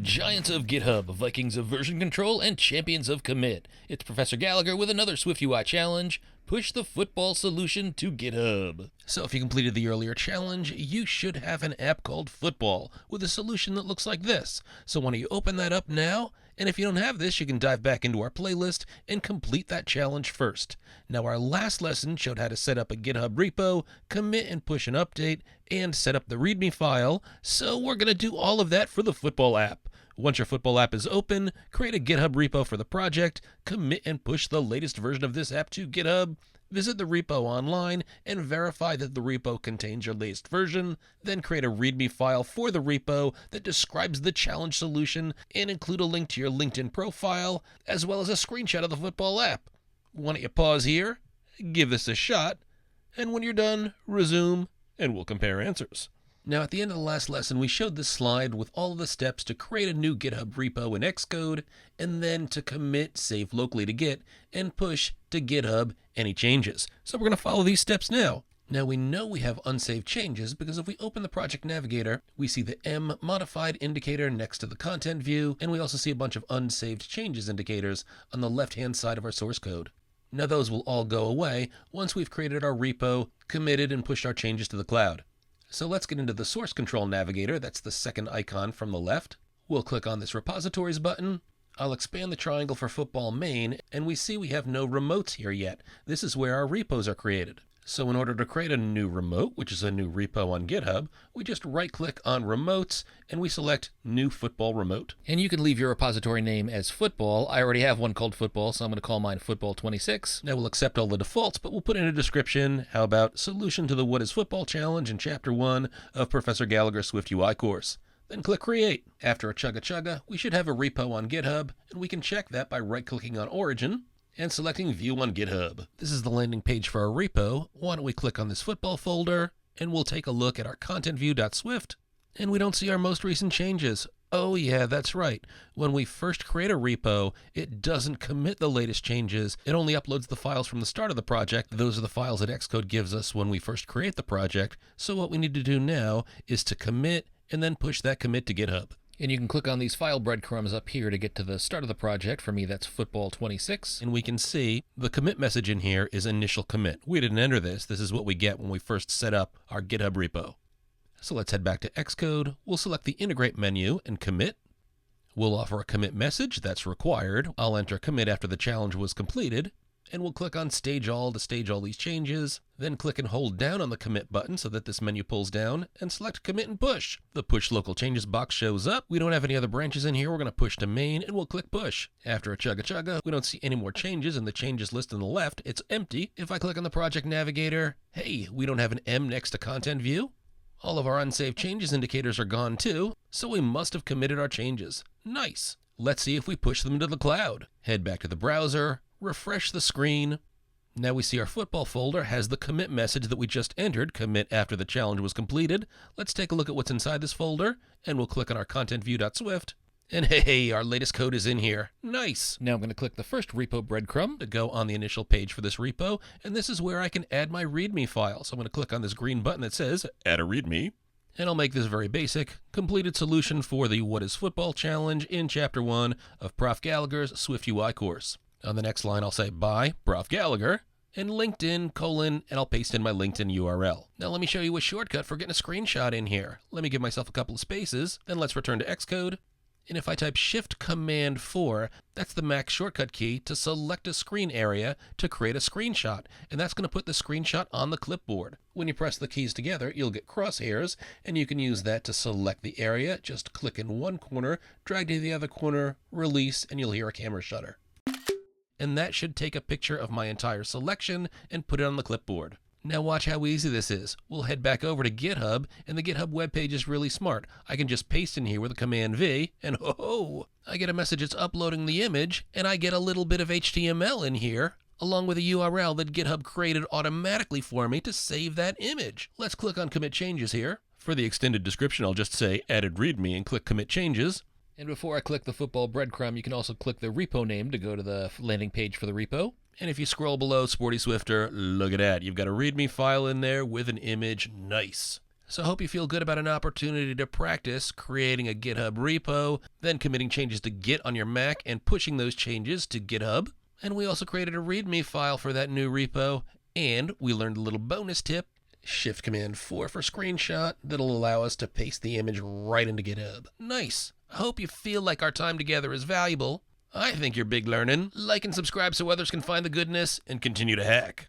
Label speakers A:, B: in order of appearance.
A: Giants of GitHub, Vikings of version control, and champions of commit. It's Professor Gallaugher with another SwiftUI challenge. Push the football solution to GitHub. So if you completed the earlier challenge, you should have an app called Football with a solution that looks like this. So why don't you open that up now? And if you don't have this, you can dive back into our playlist and complete that challenge first. Now, our last lesson showed how to set up a GitHub repo, commit and push an update, and set up the readme file. So we're going to do all of that for the football app. Once your football app is open, create a GitHub repo for the project, commit and push the latest version of this app to GitHub, visit the repo online, and verify that the repo contains your latest version, then create a readme file for the repo that describes the challenge solution and include a link to your LinkedIn profile, as well as a screenshot of the football app. Why don't you pause here, give this a shot, and when you're done, resume, and we'll compare answers. Now, at the end of the last lesson, we showed this slide with all of the steps to create a new GitHub repo in Xcode, and then to commit, save locally to Git, and push to GitHub any changes. So we're going to follow these steps now. Now, we know we have unsaved changes because if we open the project navigator, we see the M modified indicator next to the content view, and we also see a bunch of unsaved changes indicators on the left-hand side of our source code. Now, those will all go away once we've created our repo, committed, and pushed our changes to the cloud. So let's get into the source control navigator. That's the second icon from the left. We'll click on this repositories button. I'll expand the triangle for football main, and we see we have no remotes here yet. This is where our repos are created. So in order to create a new remote, which is a new repo on GitHub, we just right-click on remotes, and we select new football remote. And you can leave your repository name as football. I already have one called football, so I'm going to call mine football26. Now we'll accept all the defaults, but we'll put in a description. How about solution to the What is Football challenge in Chapter 1 of Professor Gallaugher's SwiftUI course. Then click Create. After a chugga, we should have a repo on GitHub, and we can check that by right-clicking on Origin and selecting View on GitHub. This is the landing page for our repo. Why don't we click on this football folder, and we'll take a look at our contentview.swift, and we don't see our most recent changes. Oh yeah, that's right. When we first create a repo, it doesn't commit the latest changes. It only uploads the files from the start of the project. Those are the files that Xcode gives us when we first create the project. So what we need to do now is to commit and then push that commit to GitHub. And you can click on these file breadcrumbs up here to get to the start of the project. For me, that's football26. And we can see the commit message in here is initial commit. We didn't enter this. This is what we get when we first set up our GitHub repo. So let's head back to Xcode. We'll select the integrate menu and commit. We'll offer a commit message that's required. I'll enter commit after the challenge was completed. And we'll click on Stage All to stage all these changes, then click and hold down on the Commit button so that this menu pulls down, and select Commit and Push. The Push Local Changes box shows up. We don't have any other branches in here. We're going to push to main, and we'll click Push. After a chugga, we don't see any more changes in the changes list on the left. It's empty. If I click on the Project Navigator, hey, we don't have an M next to Content View. All of our unsaved changes indicators are gone too, so we must have committed our changes. Nice. Let's see if we push them to the cloud. Head back to the browser. Refresh the screen. Now we see our football folder has the commit message that we just entered, commit after the challenge was completed. Let's take a look at what's inside this folder, and we'll click on our contentview.swift. And hey, our latest code is in here. Nice. Now I'm going to click the first repo breadcrumb to go on the initial page for this repo, and this is where I can add my readme file. So I'm going to click on this green button that says Add a readme. And I'll make this very basic. Completed solution for the What is Football challenge in Chapter 1 of Prof. Gallaugher's SwiftUI course. On the next line, I'll say, by Prof. Gallaugher, and LinkedIn, and I'll paste in my LinkedIn URL. Now let me show you a shortcut for getting a screenshot in here. Let me give myself a couple of spaces, then let's return to Xcode. And if I type Shift-Command-4, that's the Mac shortcut key to select a screen area to create a screenshot. And that's going to put the screenshot on the clipboard. When you press the keys together, you'll get crosshairs, and you can use that to select the area. Just click in one corner, drag to the other corner, release, and you'll hear a camera shutter. And that should take a picture of my entire selection and put it on the clipboard. Now watch how easy this is. We'll head back over to GitHub, and the GitHub webpage is really smart. I can just paste in here with a Command V, and ho-ho! I get a message it's uploading the image, and I get a little bit of HTML in here, along with a URL that GitHub created automatically for me to save that image. Let's click on Commit Changes here. For the extended description, I'll just say Added README and click Commit Changes. And before I click the football breadcrumb, you can also click the repo name to go to the landing page for the repo. And if you scroll below, Sporty Swifter, look at that. You've got a README file in there with an image. Nice. So I hope you feel good about an opportunity to practice creating a GitHub repo, then committing changes to Git on your Mac and pushing those changes to GitHub. And we also created a readme file for that new repo, and we learned a little bonus tip, Shift Command 4 for screenshot, that'll allow us to paste the image right into GitHub. Nice. I hope you feel like our time together is valuable. I think you're big learning. Like and subscribe so others can find the goodness and continue to hack.